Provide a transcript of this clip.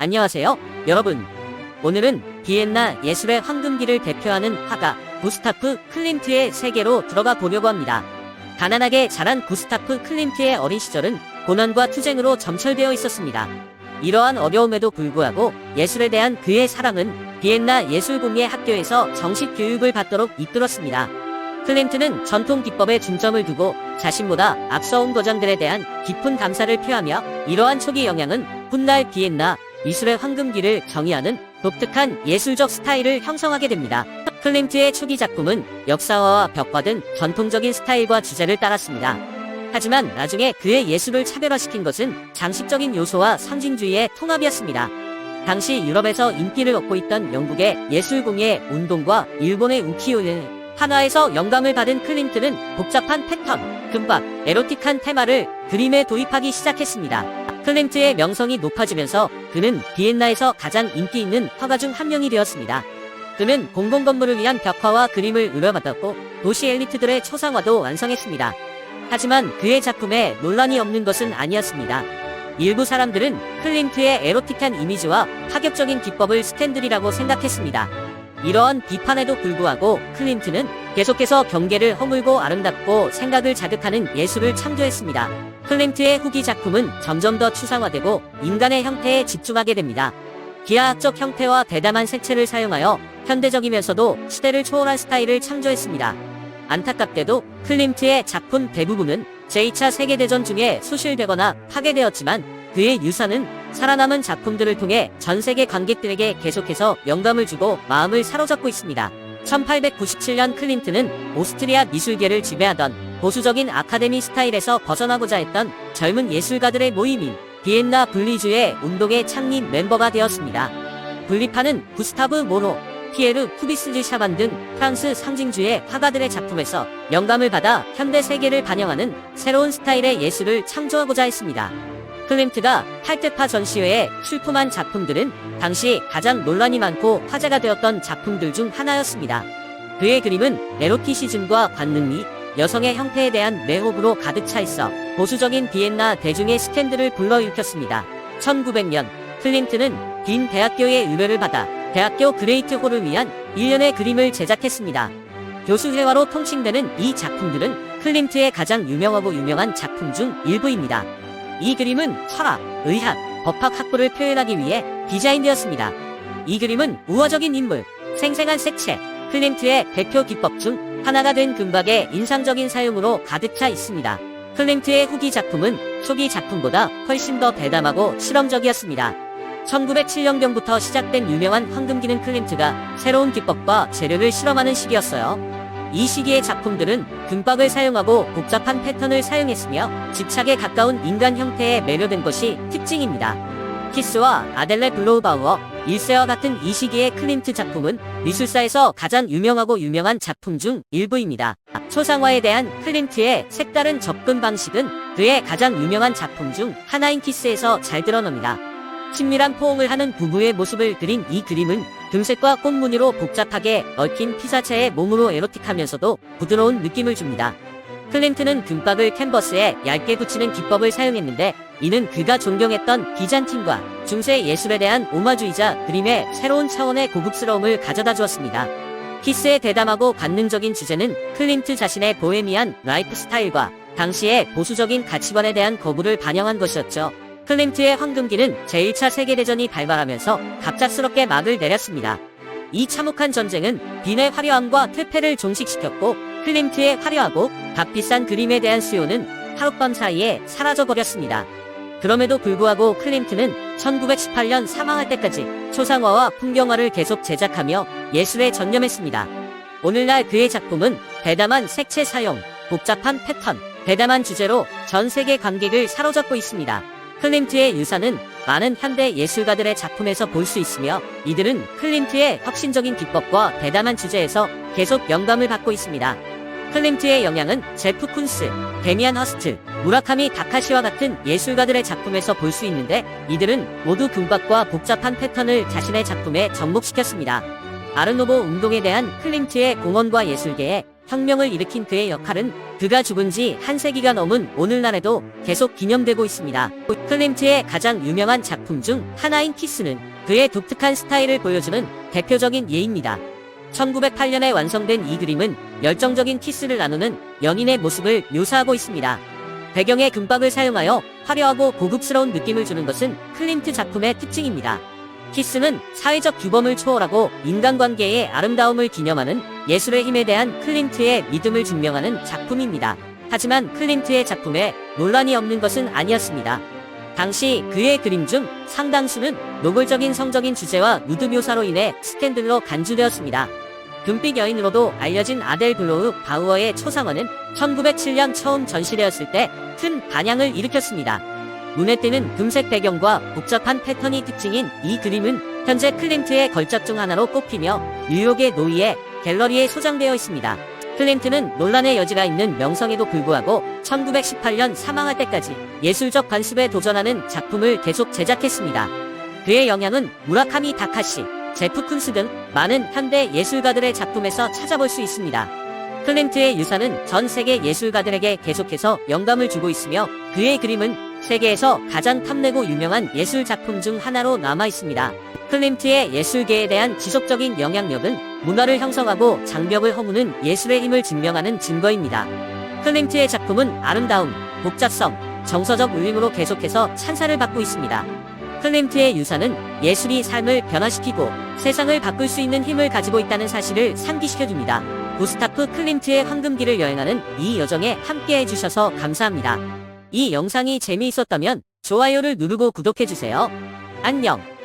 안녕하세요, 여러분. 오늘은 비엔나 예술의 황금기를 대표하는 화가 구스타프 클림트의 세계로 들어가 보려고 합니다. 가난하게 자란 구스타프 클림트의 어린 시절은 고난과 투쟁으로 점철되어 있었습니다. 이러한 어려움에도 불구하고 예술에 대한 그의 사랑은 비엔나 예술공예 학교에서 정식 교육을 받도록 이끌었습니다. 클림트는 전통 기법에 중점을 두고 자신보다 앞서온 거장들에 대한 깊은 감사를 표하며 이러한 초기 영향은 훗날 비엔나 미술의 황금기를 정의하는 독특한 예술적 스타일을 형성하게 됩니다. 클림트의 초기 작품은 역사화와 벽화 등 전통적인 스타일과 주제를 따랐습니다. 하지만 나중에 그의 예술을 차별화시킨 것은 장식적인 요소와 상징주의의 통합이었습니다. 당시 유럽에서 인기를 얻고 있던 영국의 예술공예 운동과 일본의 우키요는 한화에서 영감을 받은 클림트는 복잡한 패턴, 금박, 에로틱한 테마를 그림에 도입하기 시작했습니다. 클림트의 명성이 높아지면서 그는 비엔나에서 가장 인기 있는 화가 중 한 명이 되었습니다. 그는 공공건물을 위한 벽화와 그림을 의뢰받았고 도시 엘리트들의 초상화도 완성했습니다. 하지만 그의 작품에 논란이 없는 것은 아니었습니다. 일부 사람들은 클림트의 에로틱한 이미지와 파격적인 기법을 스탠들이라고 생각했습니다. 이러한 비판에도 불구하고 클림트는 계속해서 경계를 허물고 아름답고 생각을 자극하는 예술을 창조했습니다. 클림트의 후기 작품은 점점 더 추상화되고 인간의 형태에 집중하게 됩니다. 기하학적 형태와 대담한 색채를 사용하여 현대적이면서도 시대를 초월한 스타일을 창조했습니다. 안타깝게도 클림트의 작품 대부분은 제2차 세계대전 중에 소실되거나 파괴되었지만 그의 유산은 살아남은 작품들을 통해 전 세계 관객들에게 계속해서 영감을 주고 마음을 사로잡고 있습니다. 1897년 클림트는 오스트리아 미술계를 지배하던 보수적인 아카데미 스타일에서 벗어나고자 했던 젊은 예술가들의 모임인 비엔나 분리주의 운동의 창립 멤버가 되었습니다. 분리파는 구스타브 모로, 피에르 쿠비스즈 샤반 등 프랑스 상징주의 화가들의 작품에서 영감을 받아 현대 세계를 반영하는 새로운 스타일의 예술을 창조하고자 했습니다. 클림트가 탈테파 전시회에 출품한 작품들은 당시 가장 논란이 많고 화제가 되었던 작품들 중 하나였습니다. 그의 그림은 에로티시즘과 관능미, 여성의 형태에 대한 매혹으로 가득 차 있어 보수적인 비엔나 대중의 스캔들을 불러일으켰습니다. 1900년 클림트는 빈 대학교의 의뢰를 받아 대학교 그레이트 홀을 위한 일련의 그림을 제작했습니다. 교수회화로 통칭되는 이 작품들은 클림트의 가장 유명한 작품 중 일부입니다. 이 그림은 철학, 의학, 법학 학부를 표현하기 위해 디자인되었습니다. 이 그림은 우화적인 인물, 생생한 색채, 클림트의 대표 기법 중 하나가 된 금박의 인상적인 사용으로 가득 차 있습니다. 클림트의 후기 작품은 초기 작품보다 훨씬 더 대담하고 실험적이었습니다. 1907년경부터 시작된 유명한 황금기는 클림트가 새로운 기법과 재료를 실험하는 시기였어요. 이 시기의 작품들은 금박을 사용하고 복잡한 패턴을 사용했으며 집착에 가까운 인간 형태에 매료된 것이 특징입니다. 키스와 아델레 블로우바우어, 일세와 같은 이 시기의 클림트 작품은 미술사에서 가장 유명한 작품 중 일부입니다. 초상화에 대한 클림트의 색다른 접근 방식은 그의 가장 유명한 작품 중 하나인 키스에서 잘 드러납니다. 친밀한 포옹을 하는 부부의 모습을 그린 이 그림은 금색과 꽃무늬로 복잡하게 얽힌 피사체의 몸으로 에로틱하면서도 부드러운 느낌을 줍니다. 클림트는 금박을 캔버스에 얇게 붙이는 기법을 사용했는데 이는 그가 존경했던 비잔틴과 중세 예술에 대한 오마주이자 그림의 새로운 차원의 고급스러움을 가져다 주었습니다. 키스의 대담하고 관능적인 주제는 클림트 자신의 보헤미안 라이프 스타일과 당시의 보수적인 가치관에 대한 거부를 반영한 것이었죠. 클림트의 황금기는 제1차 세계대전이 발발하면서 갑작스럽게 막을 내렸습니다. 이 참혹한 전쟁은 빈의 화려함과 퇴폐를 종식시켰고 클림트의 화려하고 값비싼 그림에 대한 수요는 하룻밤 사이에 사라져버렸습니다. 그럼에도 불구하고 클림트는 1918년 사망할 때까지 초상화와 풍경화를 계속 제작하며 예술에 전념했습니다. 오늘날 그의 작품은 대담한 색채 사용, 복잡한 패턴, 대담한 주제로 전 세계 관객을 사로잡고 있습니다. 클림트의 유산은 많은 현대 예술가들의 작품에서 볼 수 있으며 이들은 클림트의 혁신적인 기법과 대담한 주제에서 계속 영감을 받고 있습니다. 클림트의 영향은 제프 쿤스, 데미안 허스트, 무라카미 다카시와 같은 예술가들의 작품에서 볼 수 있는데 이들은 모두 금박과 복잡한 패턴을 자신의 작품에 접목시켰습니다. 아르노보 운동에 대한 클림트의 공헌과 예술계에 혁명을 일으킨 그의 역할은 그가 죽은 지 한 세기가 넘은 오늘날에도 계속 기념되고 있습니다. 클림트의 가장 유명한 작품 중 하나인 키스는 그의 독특한 스타일을 보여주는 대표적인 예입니다. 1908년에 완성된 이 그림은 열정적인 키스를 나누는 연인의 모습을 묘사하고 있습니다. 배경에 금박을 사용하여 화려하고 고급스러운 느낌을 주는 것은 클림트 작품의 특징입니다. 키스는 사회적 규범을 초월하고 인간관계의 아름다움을 기념하는 예술의 힘에 대한 클림트의 믿음을 증명하는 작품입니다. 하지만 클림트의 작품에 논란이 없는 것은 아니었습니다. 당시 그의 그림 중 상당수는 노골적인 성적인 주제와 누드 묘사로 인해 스캔들로 간주되었습니다. 금빛 여인으로도 알려진 아델 블로우 바우어의 초상화는 1907년 처음 전시되었을 때 큰 반향을 일으켰습니다. 눈에 띄는 금색 배경과 복잡한 패턴이 특징인 이 그림은 현재 클림트의 걸작 중 하나로 꼽히며 뉴욕의 노이에 갤러리에 소장되어 있습니다. 클림트는 논란의 여지가 있는 명성에도 불구하고 1918년 사망할 때까지 예술적 관습에 도전하는 작품을 계속 제작했습니다. 그의 영향은 무라카미 다카시, 제프 쿤스 등 많은 현대 예술가들의 작품에서 찾아볼 수 있습니다. 클림트의 유산은 전 세계 예술가들에게 계속해서 영감을 주고 있으며 그의 그림은 세계에서 가장 탐내고 유명한 예술 작품 중 하나로 남아 있습니다. 클림트의 예술계에 대한 지속적인 영향력은 문화를 형성하고 장벽을 허무는 예술의 힘을 증명하는 증거입니다. 클림트의 작품은 아름다움, 복잡성, 정서적 울림으로 계속해서 찬사를 받고 있습니다. 클림트의 유산은 예술이 삶을 변화시키고 세상을 바꿀 수 있는 힘을 가지고 있다는 사실을 상기시켜줍니다. 구스타프 클림트의 황금기를 여행하는 이 여정에 함께 해주셔서 감사합니다. 이 영상이 재미있었다면 좋아요를 누르고 구독해주세요. 안녕.